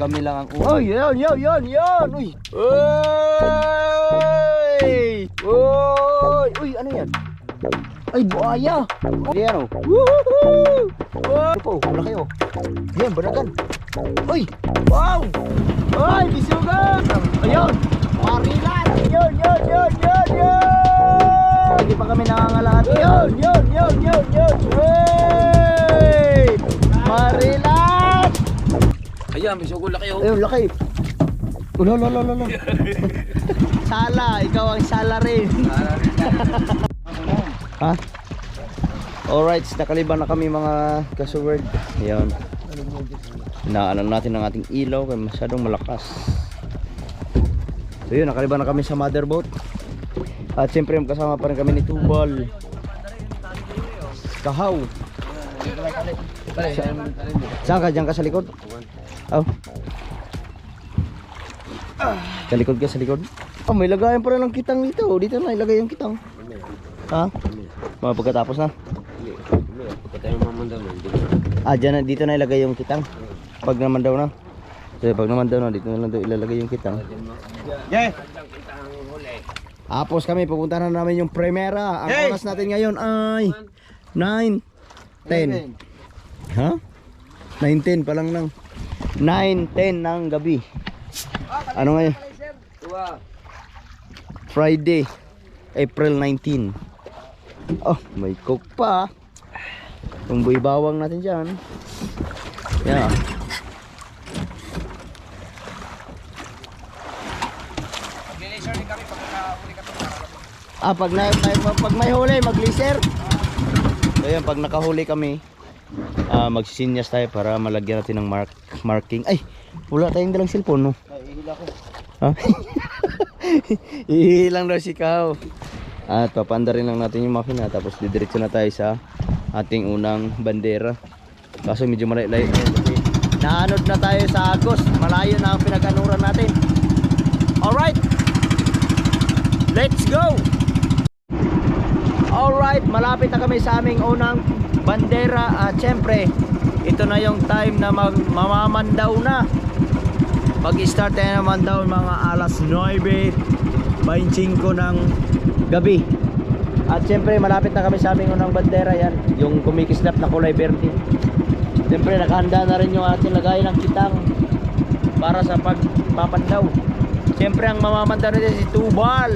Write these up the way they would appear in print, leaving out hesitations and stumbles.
kami lang ang ulo. Oh, yun. Uy. Uy. Uy. Uy, ano yan? Ay, buhaya. Ayan, oh. Woohoo! Oh, po, wala kayo. Ayan, banagan. Uy. Wow. Ay, bisugan. Ayun. Marilan. Yun. Hindi pa kami nangangalahati. Yun. Uy. Marilan. Ayan, bisugan laki oh. Ayun, laki. Ulo. Sala, ikaw ang sala rin. Ha? Alright, nakaliban na kami mga kasuward. Ayan. Inaanan natin ang ating ilaw kaya masyadong malakas. So yun, nakaliban na kami sa mother boat. At siyempre kasama pa rin kami ni Tubal, Kahaw. Saan ka? Diyan ka sa likod? Oh. Sa likod ka, sa likod? Oh, may lagayan pa rin ng kitang dito. Dito na ilagay yung kitang. Ha? Mga pagkatapos na? Ah, dyan na, dito na ilagay yung kitang. Pag naman daw na. So, pag naman daw na, dito na lang daw ilalagay yung kitang. Yes! Tapos kami, pupunta na namin yung Primera. Ang oras natin ngayon ay 9:10. Ha? 9:10 pa lang nang 9:10 ng gabi. Ano ngayon? Friday, April 19. Oh, may coke pa. Yung buhay bawang natin dyan. Yeah. Pag may huli, mag-laser. So yan, pag nakahuli kami, magsisinyas tayo para malagyan natin ng marking. Ay, wala tayong dalang cellphone, no? Ihila ko. Ha? Ihilang daw si Kao. At papanda rin lang natin yung makina. Tapos didiretso na tayo sa ating unang bandera. Kaso medyo malayo kasi naanod na tayo sa Agos. Malayo na ang pinag-anuran natin. Alright, let's go! Alright, malapit na kami sa aming unang bandera. At syempre, ito na yung time na mamamandaw na. Mag-start tayo naman daw mga alas 9:25 ng gabi. At syempre, malapit na kami sa aming unang bandera. Yan, yung kumikislap na kulay verde. Syempre, nakahanda na rin yung ating lagay ng kitang para sa pagpapandaw. Syempre, ang mamamandaw nito si Tubal,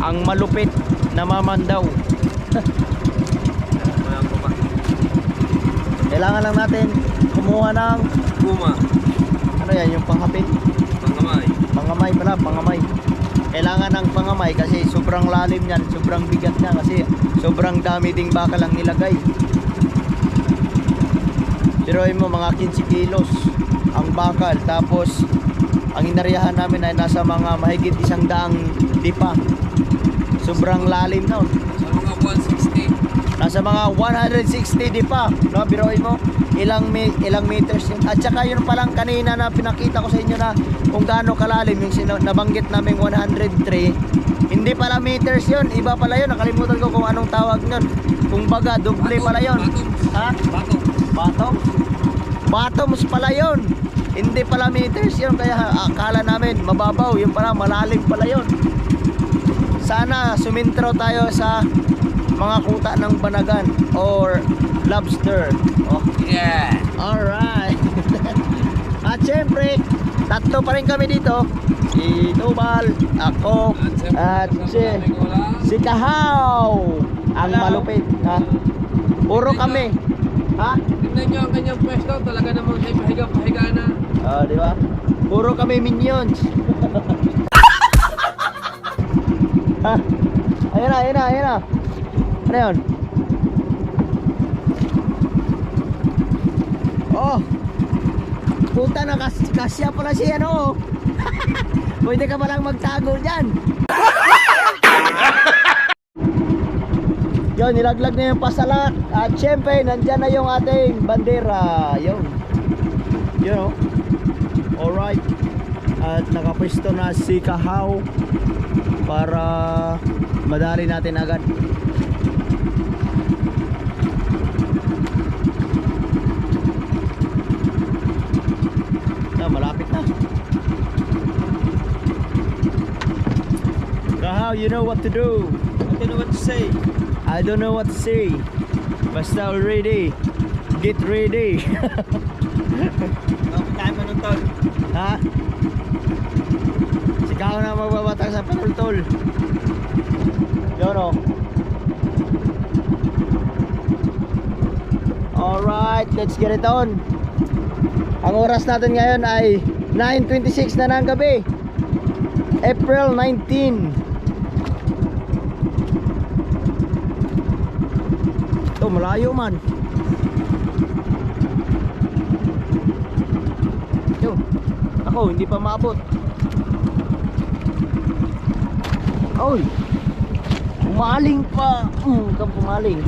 ang malupit na mamandaw. Kailangan lang natin kumuha ng Puma. ano yan, yung panghapit? Pangamay pala, pangamay. Kailangan ng pangamay kasi sobrang lalim yan, sobrang bigat niya kasi sobrang dami ding bakal ang nilagay. Siroin mo mga 15 kilos ang bakal. Tapos ang inariyahan namin ay nasa mga mahigit 100 dipa. Sobrang lalim nun. Sa mga 160. Nasa mga 160 dipa. No, biroin mo ilang meters yun. At saka yun palang kanina na pinakita ko sa inyo na kung gaano kalalim yung nabanggit naming 103. Hindi pala meters yun, iba pala yun. Nakalimutan ko kung anong tawag nun. Kung baga, doble pala yun. Ha? Bottoms? Bottoms pala yun. Hindi pala meters yun. Kaya akala namin mababaw. Yun pala, malalim pala yun. Sana sumintro tayo sa mga kuta ng banagan or lobster. Oh, Yeah. alright. At syempre, tatlo pa rin kami dito. Si Tubal, ako, at si Kahaw, ang malupit. Ha? Puro kami. Ha? Tignan nyo ang kanyang pwesto. Talaga namang siya pahiga na. Di ba? Puro kami minions. Ha? Ayan na. Ano yun? Oh, puta na, kasya pala siya, ano? Pwede ka palang magtago dyan. Yun, nilaglag na yung pasalak. At syempre, nandyan na yung ating bandera. Yun, oh. Alright. At nakapwesto na si Kahaw para madali natin agad. Yan, malapit na. Kahaw, you know what to do. I don't know what to say. I don't know what to say. Basta already. Get ready. Tayo manutol. Ha? Sikaw na magbabatang sa panultol. Yun o. Alright, let's get it on. Ang oras natin ngayon ay 9:26 na ng gabi. April 19. Ito, malayo man. Yun. Ako, hindi pa maabot. Oy, pumaling pa. Kang pumaling.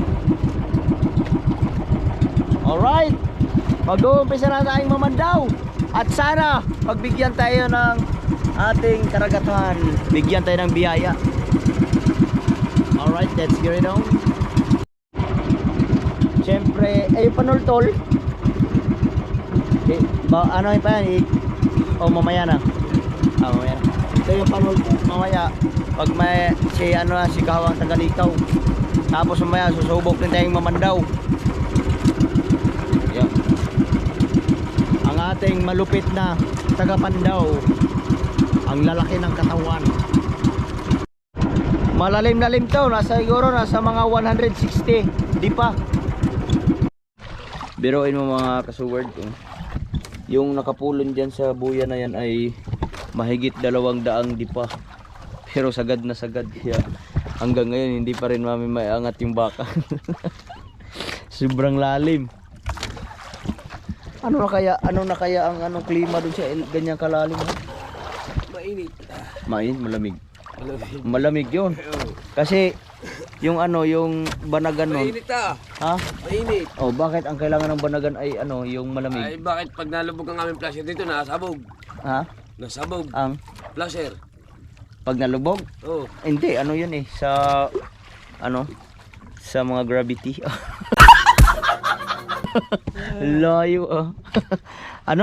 Alright, mag-uumpisa na tayong mamandaw. At sana pagbigyan tayo ng ating karagatan, bigyan tayo ng biyaya. Alright, let's get it on. Siyempre, yung panultol. Ano yung pa yan? Mamaya na. Mamaya na. Ito yung panultol. Mamaya, pag may si Kawang Tagalikaw, tapos mamaya susubok din tayong mamandaw. Yan. Ang ating malupit na tagapandaw, ang lalaki ng katawan. Malalim-lalim to, siguro nasa mga 160, di pa. Biruin mo mga kasuward, yung nakapulon dyan sa buya na yan ay mahigit 200 di pa. Pero sagad na sagad, kaya hanggang ngayon hindi pa rin mami maiangat yung baka. Sobrang lalim. Ano na kaya ang anong klima doon sa ganyang kalalim? Mainit. Malamig. Malamig 'yun. Kasi yung yung banagan nun. Mainit ah. Ha? Mainit. Oh, bakit ang kailangan ng banagan ay yung malamig? Ay bakit pag nalubog ang aming flasher dito nasabog? Ha? Nasabog. Ang Flasher. pag nalubog? Oh. Hindi, yun sa sa mga gravity. Layo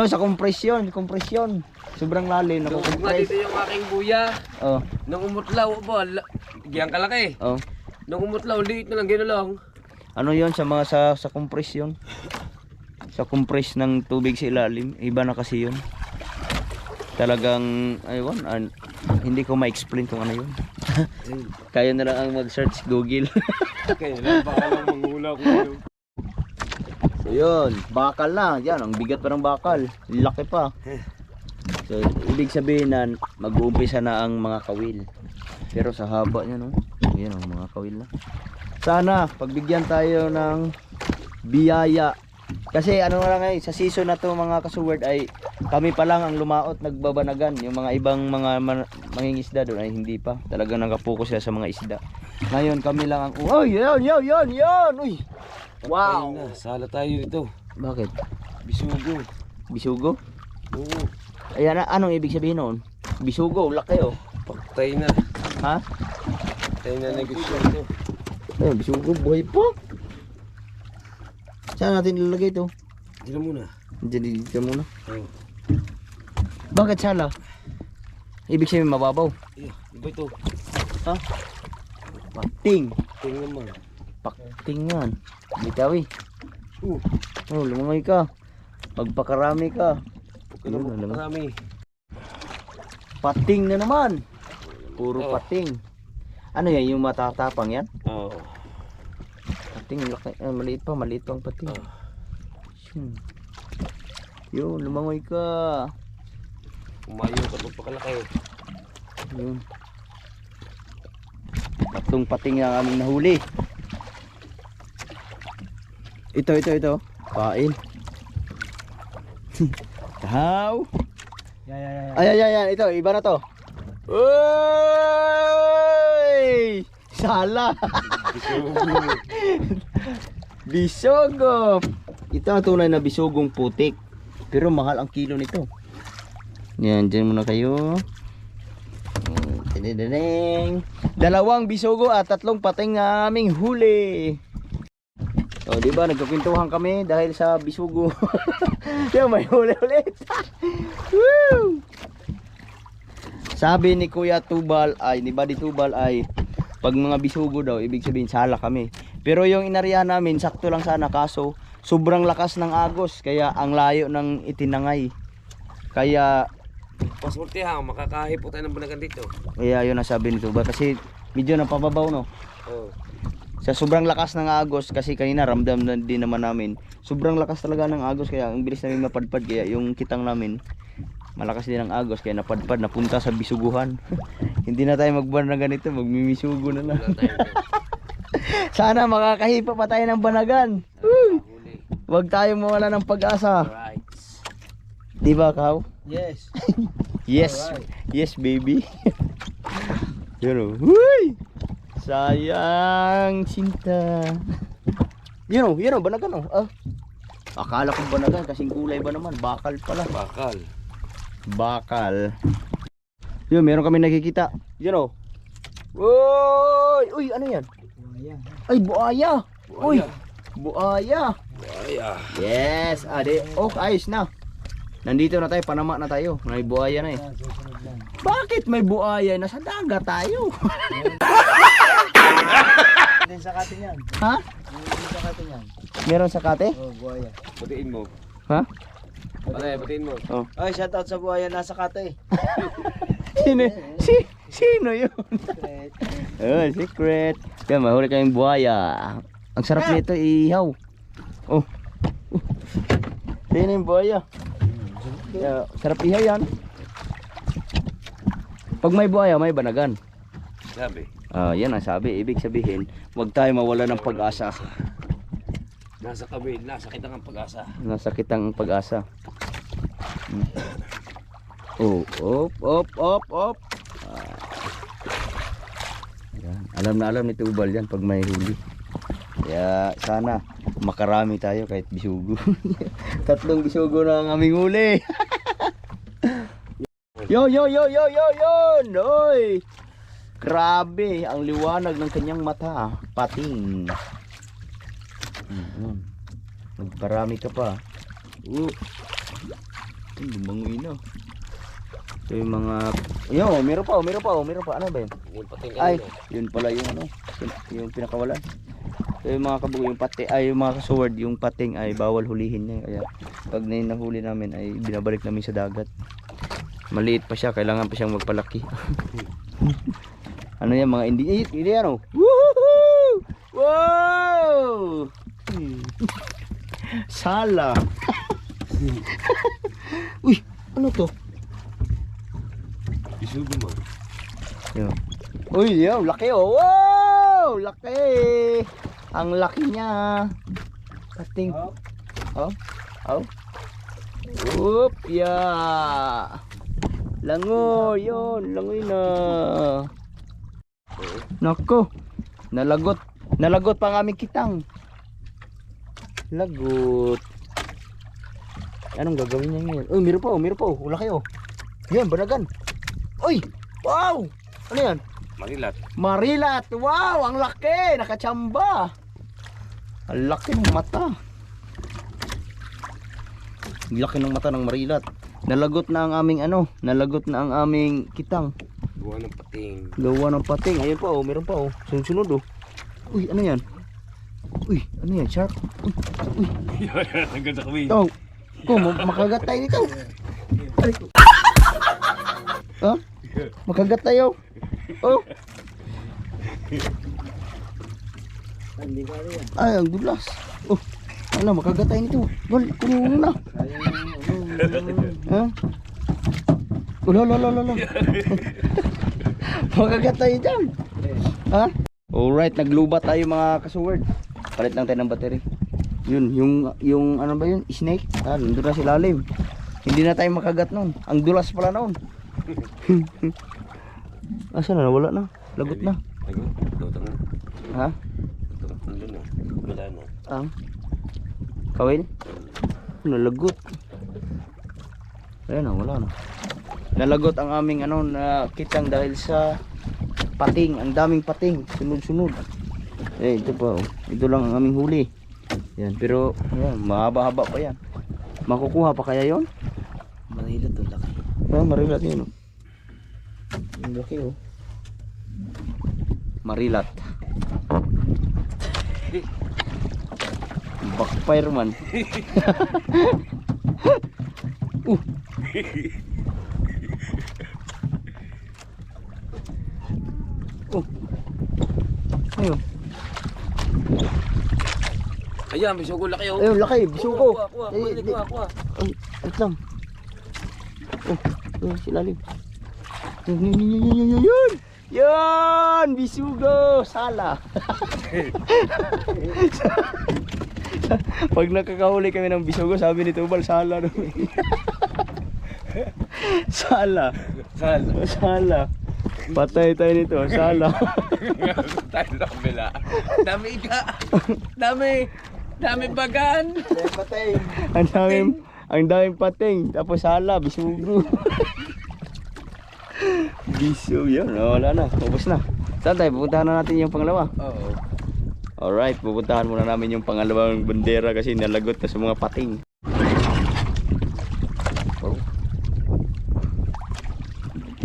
sa kompresyon. Sobrang lalim, Nung nako-compress. dito yung aking buya. Oh, Nung umutlaw, giyang kalaki. oh. Nung umutlaw, liit na lang, gano'n lang. Ano 'yon sa mga sa kompresyon? Sa compress ng tubig sa ilalim, iba na kasi 'yon. Talagang hindi ko ma-explain kung ano 'yon. Kaya na lang ang mag-search Google. Kaya lang, baka lang manghula ko yun. So yun, bakal na. Yan, ang bigat pa ng bakal. Laki pa. So, ibig sabihin na mag-uumpisa na ang mga kawil. Pero sa haba niya, no? Yan ang mga kawil na. Sana, pagbigyan tayo ng biyaya. Kasi na lang sa season na to mga kasuward ay kami pa lang ang lumaot nagbabanagan. Yung mga ibang mga mangingisda doon ay hindi pa. Talagang nakapokus sila sa mga isda. Ngayon kami lang ang yan. Uy. Wow. Ay na, sala tayo dito. Bakit? Bisugo. Bisugo? Oo. Ayan, anong ibig sabihin noon? Bisugo, laki oh. Paktay na. Ha? Tayo na negosyo ito. Ayun, bisugo, buhay po. Saan natin ilalagay ito? Dito muna. Dito muna. Oo. Bakit sala? Ibig sabihin mababaw. Iya, iba ito. Ha? Pating. Tingnan naman. Pakting yan. Bitawi. Oh, Lumangay ka. Magpakarami ka. Ayun, alam mo. marami. Pating na naman. Puro Oh. pating. Ano yan? Yung matatapang yan? Oo. Pating, laki. Maliit pa ang pating. Oh. Yun, lumangoy ka. Umayo ka pagpakalaki. Yun. Tatlong pating ang aming nahuli. Ito. Pain. How? Yan. Ito, iba na to. Uy! Sala. Bisogo. Ito ang tunay na bisogong putik. Pero mahal ang kilo nito. Yan, dyan muna kayo. Dalawang bisogo at 3 pating na aming huli. O, di ba, nagkukwentuhan kami dahil sa bisugo. Yung may huli ulit. Woo! Sabi ni Kuya Tubal ay, ni Buddy Tubal ay, pag mga bisugo daw, ibig sabihin sala kami. Pero yung inarihan namin, sakto lang sana, kaso sobrang lakas ng agos, kaya ang layo ng itinangay. Kaya, Pasulti ha, makakahipo tayo ng banagan dito. kaya yun ang sabi ni Tubal, kasi medyo napababaw, no? Oh. Sa sobrang lakas ng agos, kasi kanina ramdam na din naman namin, sobrang lakas talaga ng agos, kaya ang bilis namin mapadpad, kaya yung kitang namin malakas din ang agos, kaya napadpad, napunta sa bisuguhan. Hindi na tayo magbuwan na ganito, magmimisugo na lang. Wala tayo. Sana makakahipa pa tayo ng banagan. Woo! Huli. Huwag tayong mawala ng pag-asa. Alright. Di ba, Kaw? Yes. Yes. Alright. Yes, baby. Yun o. Huy! Sayang cinta. Yun o, banagan o. Ah. Akala ko banagan, kasing kulay ba naman? Bakal pala. Bakal. Bakal. Yun, meron kami nakikita. Yun o. Uy! Uy, ano yan? Buaya. Ay, buaya. Uy, Buaya. buaya. Buaya. Yes, ade. Oh, ayos na. Nandito na tayo, Panama na tayo. May buaya na eh. Bakit may buaya? Nasa dagat tayo. Din sa katin yan. Ha? Din sa katin yan. Meron sa kate? Oh, buaya. Putiin mo. Ha? Pare, putiin mo. Oh. Ay, shout out sa buaya nasa kate. Sino? Sino yun? Oh, secret. Yan, mahuli kayong buaya. Ang sarap nito ihaw. Oh. Sino yung buaya? Yeah, sarap ihaw yan. Pag may buaya, may banagan. Sabi. Yan ang sabi. Ibig sabihin, huwag tayo mawala ng pag-asa. Nasa kabid, nasa kita ng pag-asa. Nasakit ang pag-asa. Oh, op. Yan. Alam na alam ni Tubal yan pag may huli. Kaya sana makarami tayo kahit bisugo. 3 bisugo na ang aming huli. Yo. Oy! Grabe, ang liwanag ng kanyang mata. Pating. Magparami ka pa. Lumangoy na. Ito yung mga... Yo, meron pa. Ano ba yun? Yung pating Ay, yun pala yung ano. Yung pinakawalan. So yung mga kabugo, yung pati, ay yung mga sword, yung pating ay bawal hulihin niya. Kaya pag nahuli namin ay binabalik namin sa dagat. Maliit pa siya, kailangan pa siyang magpalaki. Ano yan mga hindi ano? Woohoo! Wow! Sala. Uy, ano to? isugo mo. Yo. Uy, yo, laki oh. Wow! Laki. Ang laki niya. Pating. Oh. Oop, yeah. Langoy, yun. Langoy na. Nako. Nalagot pa ang aming kitang. Lagot. Anong gagawin niya ngayon? Uy, meron pa. Wala kayo. Yan, banagan. Uy, wow. Ano yan? Marilat. Wow, ang laki. Nakachamba. Ang laki ng mata. Ang laki ng mata ng marilat. Nalagot na ang aming kitang. Gawa ng pating. Gawa ng pating. Ayun pa oh, meron pa oh. Sunod oh. Uy, ano yan? Shark. Uy. Hanggang sa kawin. Oh. Makagat tayo nito. Ha? Makagat tayo. Oh. Ay, ang dulas. Oh. Ano, makagat tayo nito. Wal, kunin mo na. Ha? Lolo. Makagat tayo dyan. Ha? Alright, naglubat tayo mga kasuward. Palit lang tayo ng battery. Yun, yung ano ba yun? Snake? Nandun na si lalim. Hindi na tayo makagat nun. Ang dulas pala nun. Asa na? Wala na. Lagot na. Ha? Ang? Kawin? Nalagot. Ayan na, wala na. Nalagot ang aming kitang dahil sa pating. Ang daming pating. Sunod-sunod. Ito pa oh. Ito lang ang aming huli. Yan, pero yan, mahaba-haba pa yan. Makukuha pa kaya yon? Manila to, laki. Marilat yun. Oh. Ang laki oh. Marilat. Backfire man. Ayun. Ayan, may sugo laki oh. Ayun, laki. Bisugo. Kuha. Ay, wait lang. Silalim. Yun! Yun! Bisugo! Sala! Pag nakakahuli kami ng bisugo, sabi ni Tubal, sala naman. Sala. Sala. Patay tayo nito, sala. Tayo sa kabila. Dami iga. Dami bagan. Patay. Ang daming pating. Tapos sala, bisugo. Biso yan. Wala na. Ubus na. Saan tayo? Pupuntahan na natin yung pangalawa. Oo. Alright, pupuntahan muna namin yung pangalawang bandera kasi nalagot na sa mga pating.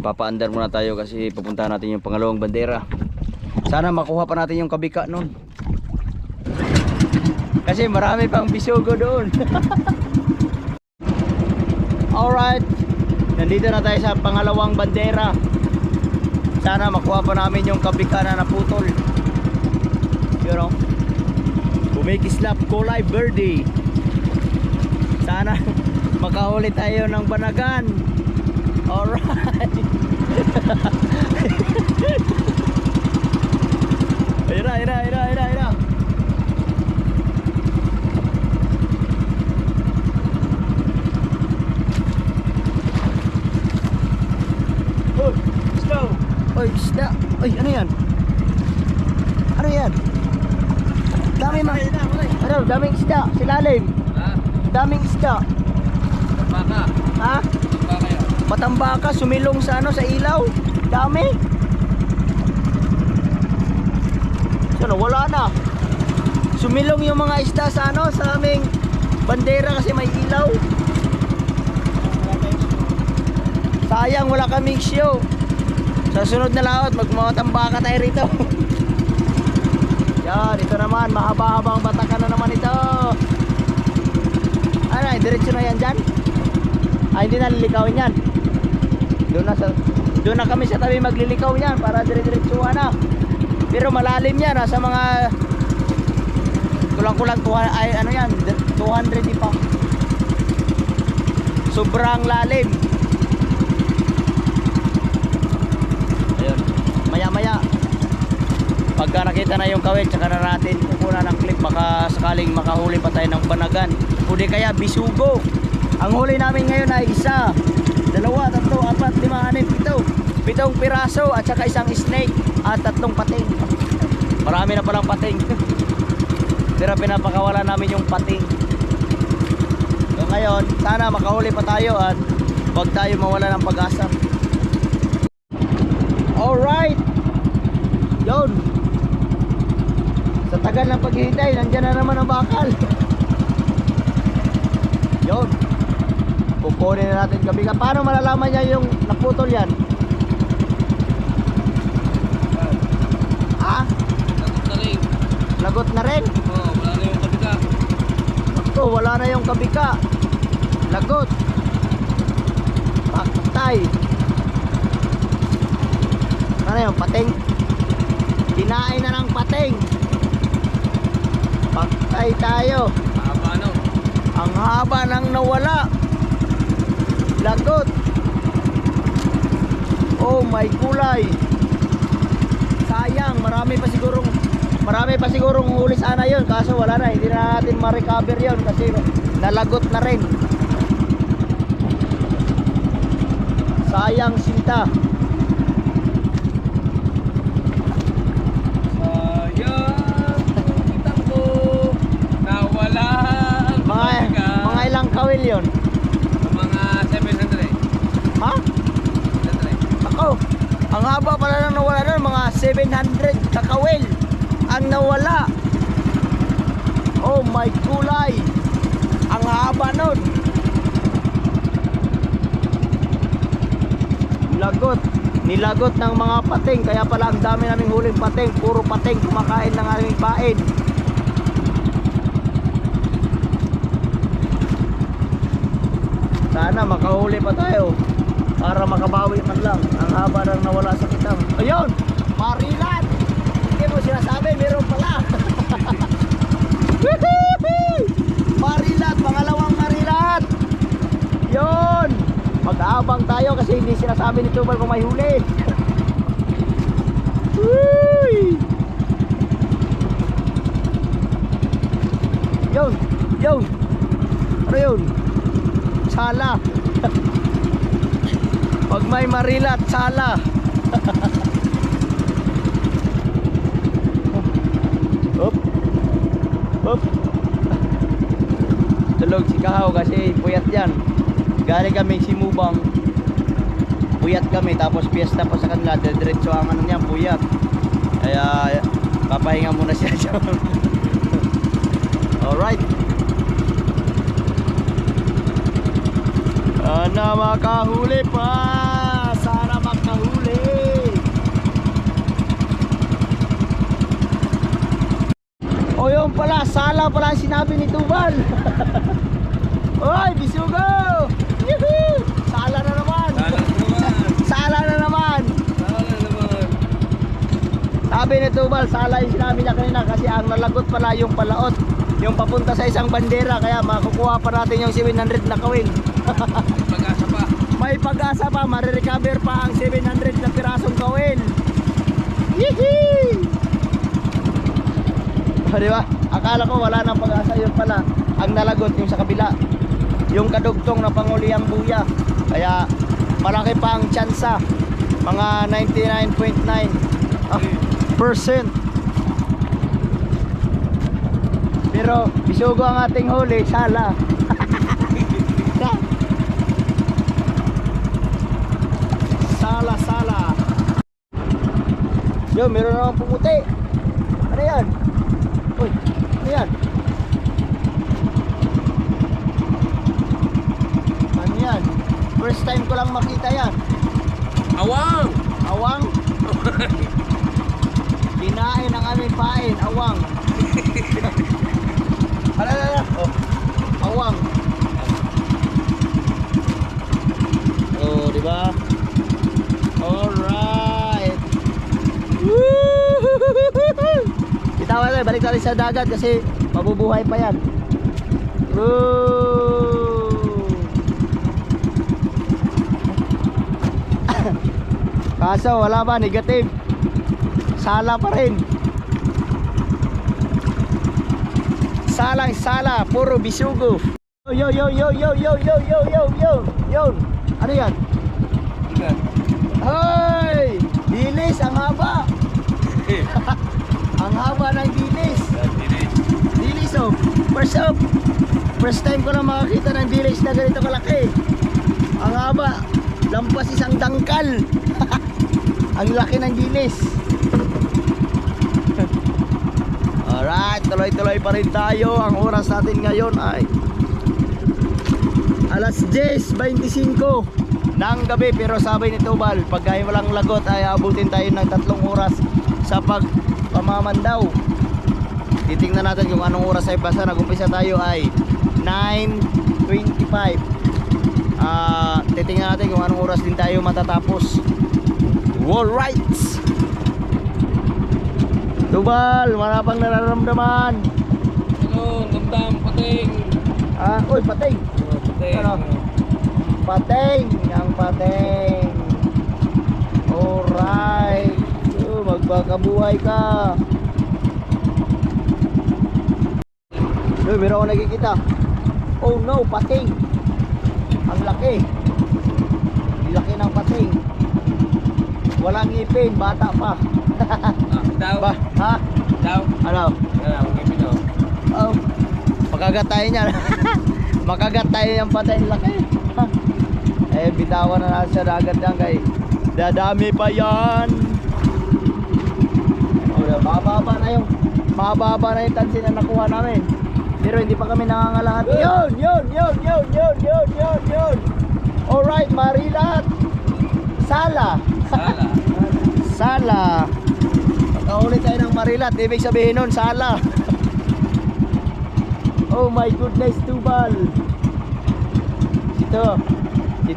Papaandar muna tayo kasi pupuntahan natin yung pangalawang bandera. Sana makuha pa natin yung kabika nun. Kasi marami pang bisugo doon. Alright, nandito na tayo sa pangalawang bandera. Sana makuha pa namin yung kabika na naputol. You know, kumikislap kulay birdie. Sana makahuli tayo ng banagan. Alright. Ayun na. Oh, isda. Oy, isda. Oy, ano yan? Ano yan? Daming isda, silalim. Ha? Daming isda. Baka. Ha? Baka yun. Matambaka sumilong sa sa ilaw. Dami. Ano, wala na. Sumilong yung mga isda sa sa aming bandera kasi may ilaw. Sayang wala kaming show. Sa sunod na laot magmatambaka tayo rito. Yan, ito naman mahaba-habang batakan na naman ito. Ano, diretso na yan dyan? Ay, hindi na lilikawin yan. Doon na kami sa tabi maglilikaw yan para dire-diretsuhan na. Pero malalim yan, sa mga kulang-kulang ay ano yan, 200 pa. Sobrang lalim. Ayun, maya-maya pagka nakita na yung kawit, tsaka na natin kukunan ng clip, baka sakaling makahuli pa tayo ng banagan o di kaya bisugo. Ang huli namin ngayon ay 1, 2, 3, 4, 5, 6, 7, 7 piraso at saka isang snake at 3 pating. Marami na palang pating. Pero pinapakawala namin yung pating. So ngayon, sana makahuli pa tayo at wag tayo mawala ng pag-asa. Alright, yun. Sa tagal ng paghihintay, nandyan na naman ang bakal. Yun, kukunin na natin kabika. Paano malalaman niya yung naputol yan? Ha? Lagot na rin? Oo, wala na yung kabika. Ito, wala na yung kabika. Lagot. Patay. Ano yung pating? Kinain na ng pating. Patay tayo. Paano? Ang haba nang nawala. Lagot. Oh my kulay. Sayang, marami pa sigurong huli sana yun, kaso wala na, hindi na natin ma-recover yun kasi nalagot na rin. Sayang sinta. Kitang ko nawala ang kabika. Mga ilang kawil yun? Mga 700. Ha? 700. Ako, ang haba pala nang nawala nun, mga 700 kakawil ang nawala. Oh my kulay. Ang haba nun. Nilagot ng mga pating. Kaya pala ang dami naming huling pating. Puro pating kumakain ng aming pain. Sana makahuli pa tayo para makabawi man lang. Ang haba nang nawala sa kitang. Ayun! Marilat! Hindi mo sinasabi, meron pala. Marilat! Pangalawang marilat! Yun! Mag-aabang tayo kasi hindi sinasabi ni Tubal kung may huli. Uy! Yun! Yun! Ano yun? Sala. Pag may marilat, sala. Hop. Hop. Tulog si Kahaw kasi puyat yan. Galing kami Simubang. Puyat kami tapos piyesta pa sa kanila. Diretso ang ano niya, puyat. Kaya papahinga muna siya dyan. Alright. Sana makahuli pa. Sana makahuli. O yun pala, sala pala ang sinabi ni Tubal. Oy, bisugo! Yuhuu! Sala na naman. Sala na naman. Sabi ni Tubal, sala yung sinabi niya kanina kasi ang nalagot pala yung palaot. Yung papunta sa isang bandera, kaya makukuha pa natin yung 700 na kawin. Pag-asa pa. May pag-asa pa, marirecover pa ang 700 na pirasong kawin. Yee! O, diba? Akala ko wala nang pag-asa, yun pala ang nalagot yung sa kabila, yung kadugtong na panguliang buya. Kaya malaki pa ang tsansa, mga 99.9%. Pero bisugo ang ating huli, sala. Sala, sala. Yo, meron naman pumuti. Ano yan? Uy, ano yan? Ano yan? First time ko lang makita yan. Awang! Awang? Kinain ang aming pain, awang. Ala. Oh, awang. Oh, di ba? Alright. Bitaw tayo, balik tayo sa dagat kasi mabubuhay pa yan. Kaso wala ba, negative. Sala pa rin. Salang sala, puro bisugo. Yo yo yo yo yo yo yo yo yo yo. Ano yan? Ikan. Hoy! Dilis, ang haba. Ang haba ng dilis. Dilis oh. First time ko lang makakita ng dilis na ganito kalaki. Ang haba. Lampas isang dangkal. Ang laki ng dilis. Alright, tuloy-tuloy pa rin tayo. Ang oras natin ngayon ay alas 10:25 ng gabi. Pero sabi ni Tubal, pagka walang lagot ay abutin tayo ng 3 oras sa pagpamamandaw. Titingnan natin kung anong oras ay basta nag-umpisa tayo ay 9:25. Titingnan natin kung anong oras din tayo matatapos. Alright, Tubal, wala pang nararamdaman. Ano, damdam, pating. Uy, pating. Pating. Ano? Pating, ang pating. Alright. Magpakabuhay ka. Uy, meron ako nakikita. Oh no, pating. Ang laki. Laki ng pating. Walang ngipin, bata pa. Daw. Ba, ha? Daw. Ano? Ano, ngipin daw. Oh, makagat tayo niyan. Makagat tayo yung patay, laki. Eh, bitawan na natin sa dagat yan kay dadami pa yan. Oh, mababa na yung tansin na nakuha namin. Pero hindi pa kami nangangalahati. Yun. Alright, Marilat. Sala. Sala. Nakahuli tayo ng Marilat. Ibig sabihin nun, sala. Oh my goodness, Tubal. Si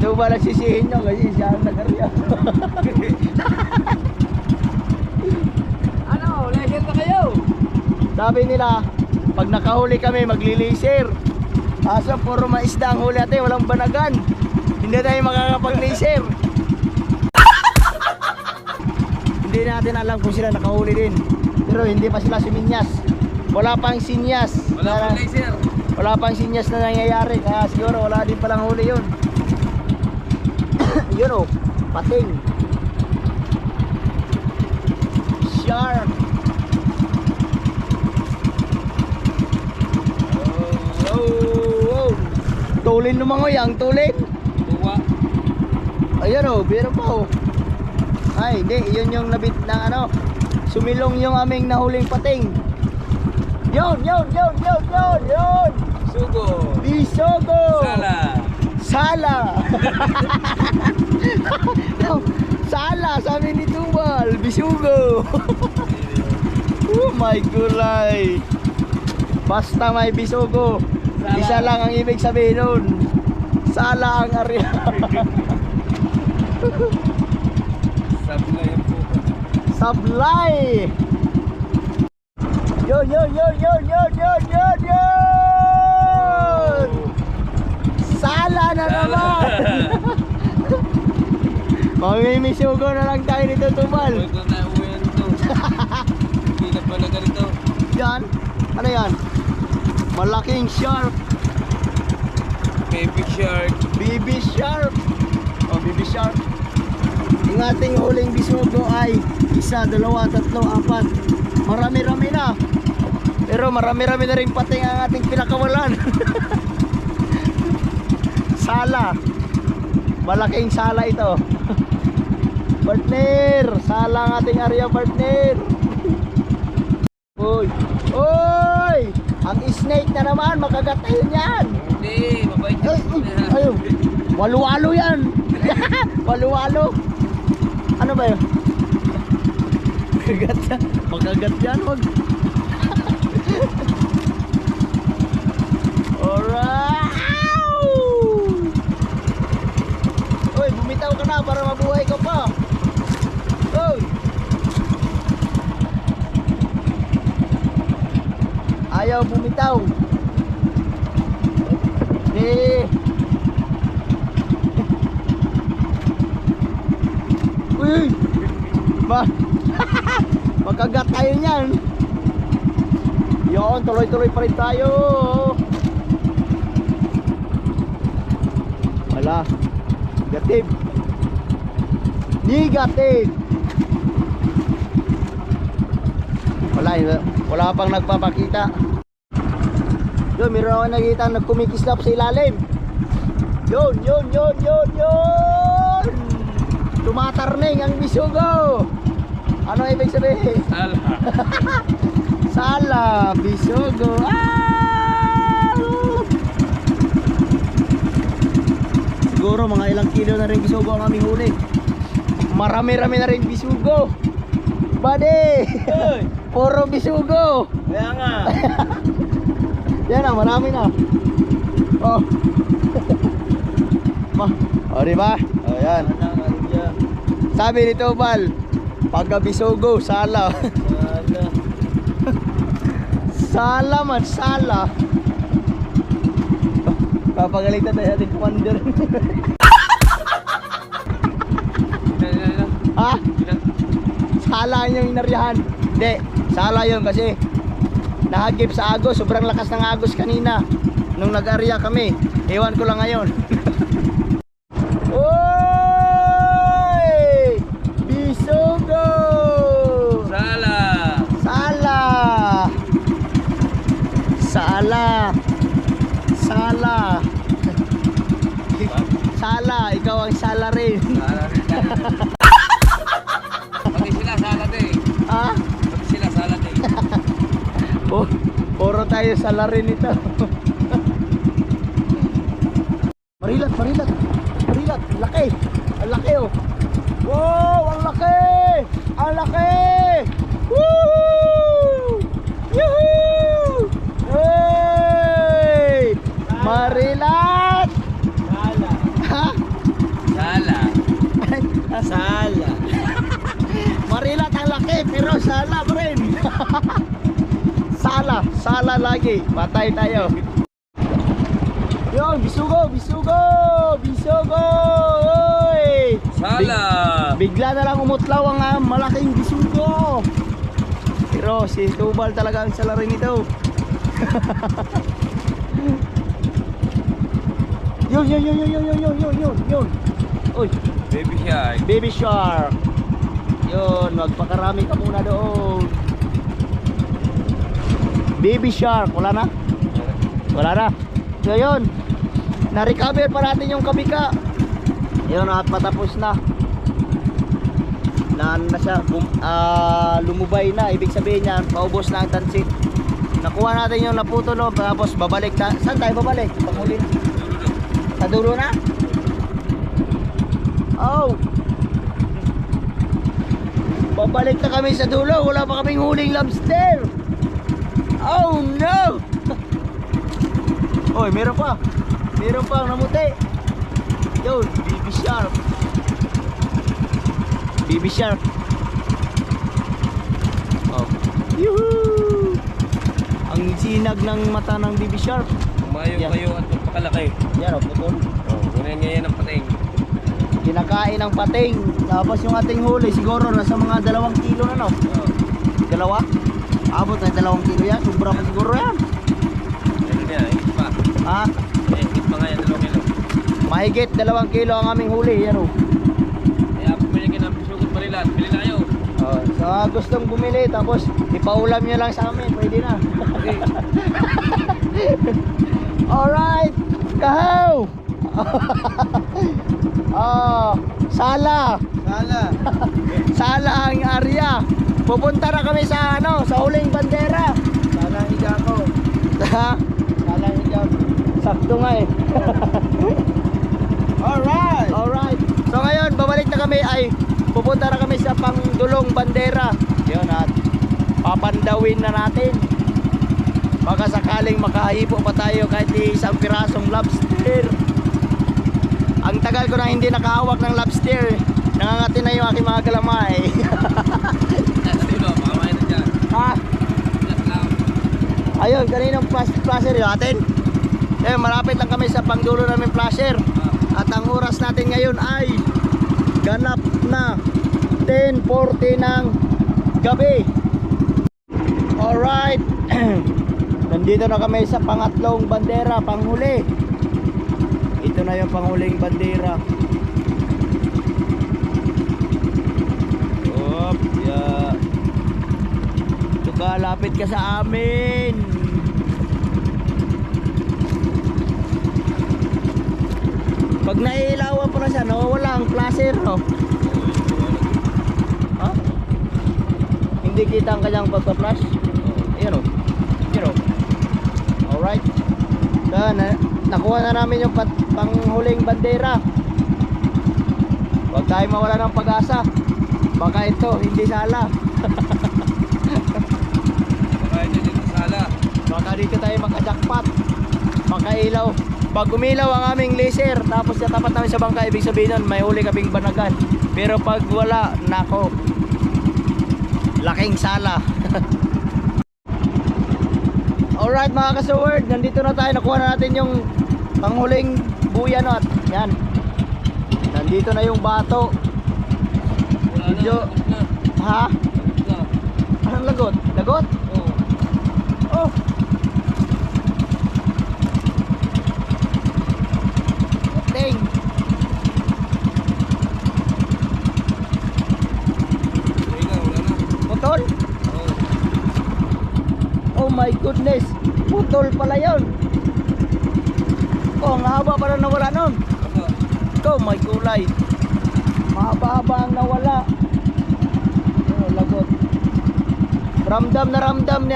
Tubal ang sisihin nyo kasi siya ang nag-arya. Ano, laser na kayo? Sabi nila, pag nakahuli kami, magli-laser. Asa puro maisda ang huli ate, walang banagan. Hindi tayo makakapag-laser. Hindi natin alam kung sila nakahuli din. Pero hindi pa sila suminyas. Wala pang sinyas. Wala pang laser. Wala pang sinyas na nangyayari. Kaya siguro wala din palang huli yun. Yun o, pating. Shark. Oh. Tulin lumangoy ang tulin. Tuwa. Ayan o, biro pa o. Ay, hindi, yun yung nabit ng ano. Sumilong yung aming nahuling pating. Yun. Sugo. Bisogo. Sala. Sala, sabi ni Tubal. Bisugo. Oh my gulay. Basta may bisugo. Sala. Isa lang ang ibig sabihin nun. Sala ang area. Sablay ang puka. Sablay. Yun. Sala na naman. Mamimisugo na lang tayo nito, Tubal. Huwag ko na uwi nito. Hindi na pala ganito. Yan. Ano yan? Malaking shark. Baby shark. Baby shark. Oh, baby shark. Yung ating huling bisugo ay 1, 2, 3, 4. Marami-rami na. Pero marami-rami na rin pating ang ating pinakawalan. Sala. Malaking sala ito. Partner. Sala ang ating area, partner. Uy. Ang snake na naman. Makagatayin yan. Hindi, mabait yun. Ayun. Walu-walo yan. Walu-walo. Ano ba yun? Makagat yan. Makagat yan. Wag. Alright. Uy, bumitaw ka na para mabuhay ka pa. Uy. Ayaw bumitaw. Uy! Makagat tayo niyan. Yun, tuloy-tuloy pa rin tayo. Wala. Negative. Wala pang nagpapakita. Yun, meron ako nakita nagkumikislap sa ilalim. Yun. Tumatarning ang bisugo. Ano ibig sabihin? Sala, bisugo. Siguro mga ilang kilo na rin bisugo ang aming huli. Marami-rami na rin bisugo. Bade! Puro bisugo. Kaya nga. Yan na, marami na. Oh. Diba? Oh, yan. Sabi ni Tubal, pagka bisugo, sala. Sala man, sala. Papagalitan tayo ating commander. Ha? Sala yung inaryahan. Hindi, sala yun kasi nahagip sa agos. Sobrang lakas ng agos kanina nung nag-arya kami. Ewan ko lang ngayon. Oy! Bisugo! Sala. Sala, ikaw ang sala rin. Pati sila salat eh. Ha? Pati sila salat eh. Puro tayo yung salary nito. Marilat, marilat. Marilat, laki. Ang laki oh. Wow, ang laki. Ang laki. Woo! Yuhuu! Hey! Marilat! Sala. Ha? Sala. Sala. Marilat ang laki pero sala pa rin. Sala lagi. Patay tayo. Yun, bisugo. Oy! Sala. Bigla na lang umutlaw ang malaking bisugo. Pero si Tubal talaga ang salary nito. Yun. Uy, baby shark. Yun, magpakarami ka muna doon. Baby shark, wala na? Wala na. So yun, na-recover pa natin yung kabika. Yun, at patapos na. Na siya, lumubay na. Ibig sabihin niyan, paubos na ang tansi. Nakuha natin yung naputo no, tapos babalik na. Saan tayo babalik? Panghuli na. Sa dulo na? Oh! Babalik na kami sa dulo. Wala pa kaming huling lobster. Oh no! Oy, meron pa. Meron pa namuti. Yun, baby shark. Baby shark. Oh. Yuhuu! Ang sinag ng mata ng baby shark. Umayo Yan. kayo at magpakalaki. Yan o, putol. Ngayon ngayon ang pating. Kinakain ng pating. Tapos yung ating huli siguro nasa mga 2 kilo na no. Dalawa? Abot na 2 kilo yan. Sobra pa siguro yan. Meron yan, higit pa. Ha? Higit pa nga yan, 2 kilo. Mahigit 2 kilo ang aming huli. Yan o. Kaya pumili ka ng bisugot Marilat. Bili na kayo. Oh, sa gustong bumili tapos ipaulam nyo lang sa amin. Pwede na. Okay. Alright. Kahaw. Oh, sala. Sala ang area. Pupunta na kami sa sa huling bandera. Sala higa ko. Ha? Sala higa ko. Sakto nga eh. Alright. So ngayon, babalik na kami pupunta na kami sa pangdulong bandera. Yun at papandawin na natin. Baka sakaling makahipo pa tayo kahit isang pirasong lobster. Ang tagal ko na hindi nakahawak ng lobster. Nangangati na yung aking mga galamay. Nasa dulo, makamain na dyan. Ha? Ayun, kaninang flasher yun atin. Malapit lang kami sa pangdulo namin flasher. At ang oras natin ngayon ay ganap na 10:40 ng gabi. Alright. Nandito na kami sa pangatlong bandera, panghuli. Ito na yung panghuling bandera. Op, yeah. Lapit ka sa amin. Pag nailawan pa na siya, nawawala ang flasher, no? Ha? Hindi kita ang kanyang pagpa-flash? Ayan o. Ayan o. Alright. Nakuha na namin yung panghuling bandera. Huwag tayo mawala ng pag-asa. Baka ito, hindi sala. Baka ito dito sala. Baka dito tayo maka-jackpot. Makailaw. Pag umilaw ang aming laser, tapos natapat namin sa bangka, ibig sabihin nun, may huli kaming banagan. Pero pag wala, nako, laking sala. Alright mga kasaward, nandito na tayo. Nakuha na natin yung panghuling buya no, at yan. Nandito na yung bato. Wala na, Medyo, tapos na. ha? Tapos na. Anong lagot? Lagot? Oo. Oh. Dang. Ayun na, wala na. Putol? Oo. Oh my goodness. Putol pala yun. Oh, ang haba pala nawala nun. Baka. Oh my kulay. Mahaba-haba ang nawala. Oh, lagot. Ramdam na ramdam ni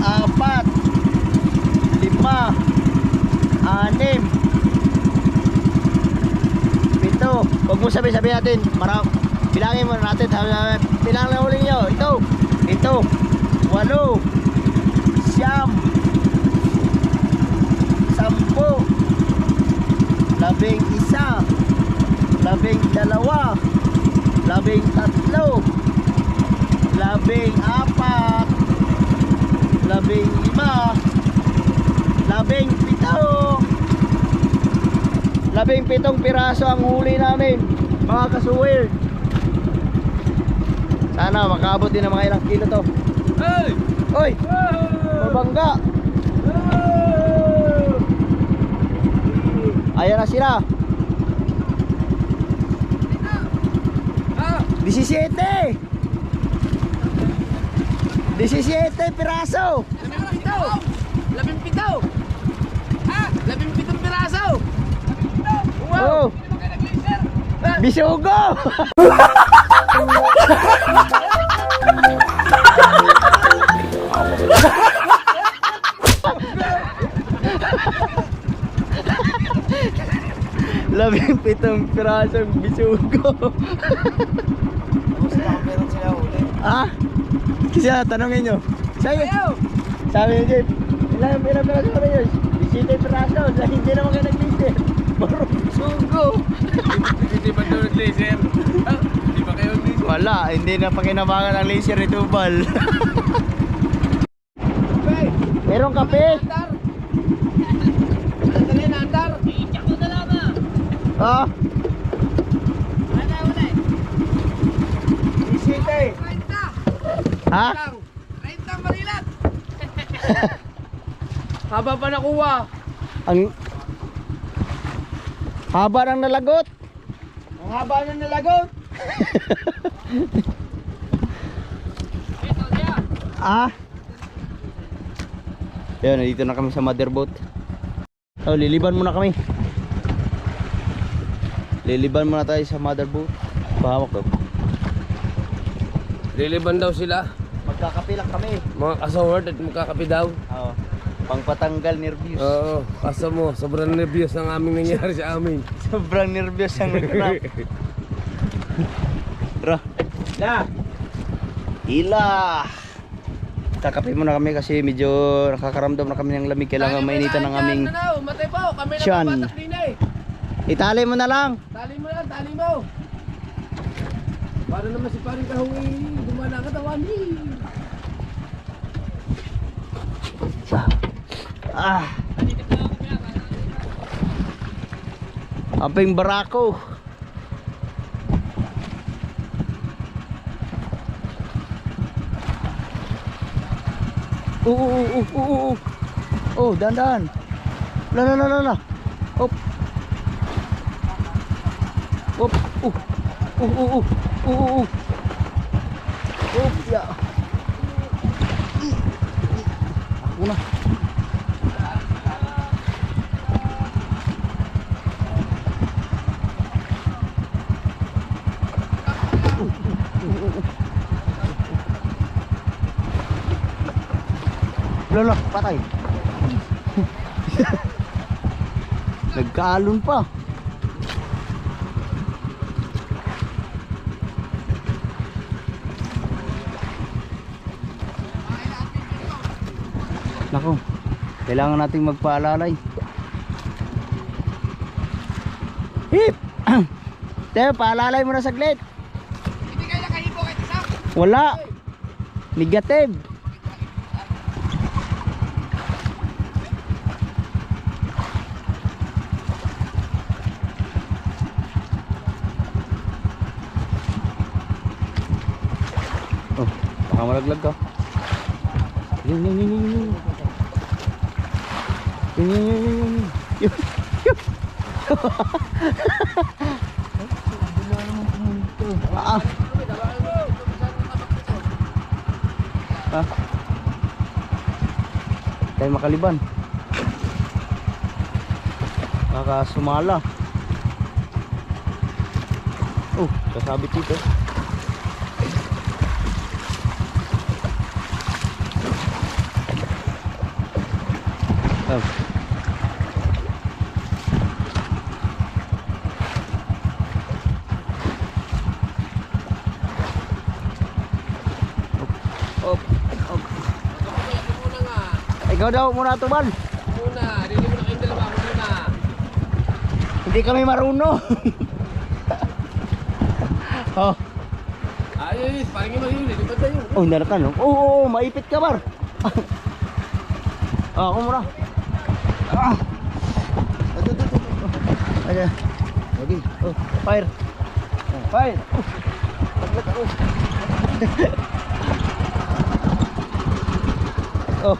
4, 5, 6, 7. Huwag mo sabi natin. Bilangin mo natin. Bilang na uling nyo. Ito, 8, 9, 10, 11, 12, 13, 14, 17 piraso ang huli namin, mga kasuwir. Sana makaabot din ng mga ilang kilo to. Hey! Oy! Mabangga! Ayan na sila. 17 piraso. 17 piraso! Oh! Bisugo! Labing pitong pirasong bisugo. Ah? Kasi tanongin nyo. Sabi ni Jeff, ilang piraso kami yun? 17 piraso. Hindi naman kayo nag-laser. Baro bisugo. Hindi ba doon nag-laser? Hindi ba kayo nag-laser? Wala, hindi na pakinabangan ang laser ni Tubal. Merong kape? Ah, City. ha? Haba pa nakuha. Ang haba ng nalagot. Ang haba na nalagot. Ah. Yun, nandito na kami sa motherboat. Oh, liliban muna kami. Liliban muna tayo sa motherboat. Pahawak daw. Liliban daw sila. Magkakape lang kami. Mga kasaward at magkakapi daw. Oo. Pangpatanggal nervyos. Oo, kaso mo, sobrang nervyos ang aming nangyari sa amin. Sobrang nervyos ang nagkanap. Tara. Na. Hila. Kakape muna kami kasi medyo nakakaramdam na kami ng lamig. Kailangan mainitan ng aming Matay po, kami na tiyan. papatak din eh. Itali mo na lang. Tali mo lang, tali mo. Para naman si paring kahungi, gumana ang katawan eh. Ah. Aping barako. Oh, dandan. La. Op. Op. Op, ya. Ako na. Lolo, patay. Nagkaalon pa. Nako, kailangan nating magpaalalay. Hip! Teo, paalalay mo na saglit. Hindi kaya nakahipo kahit isa? Wala. Negative. Oh, baka malaglag ka. Yun. Ah. Ah. Tayo makaliban. Baka sumala. Oh, sasabit dito. Oh. Ikaw daw muna tubal. Muna, hindi mo na kayong dalawa muna. Hindi kami marunong. Oh. Ayos, parang yung mahuli, di ba tayo? Oh, hindi ka no? Oo, maipit ka bar. Ako muna. Ah. Ayan. Lagi. Oh, fire. Fire. Paglat ako. Oh.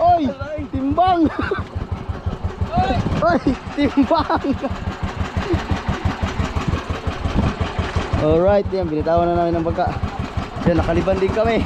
Oy! Timbang! Oy! Timbang! Alright, yan. Binitawan na namin ng bangka. Yan, nakaliban din kami.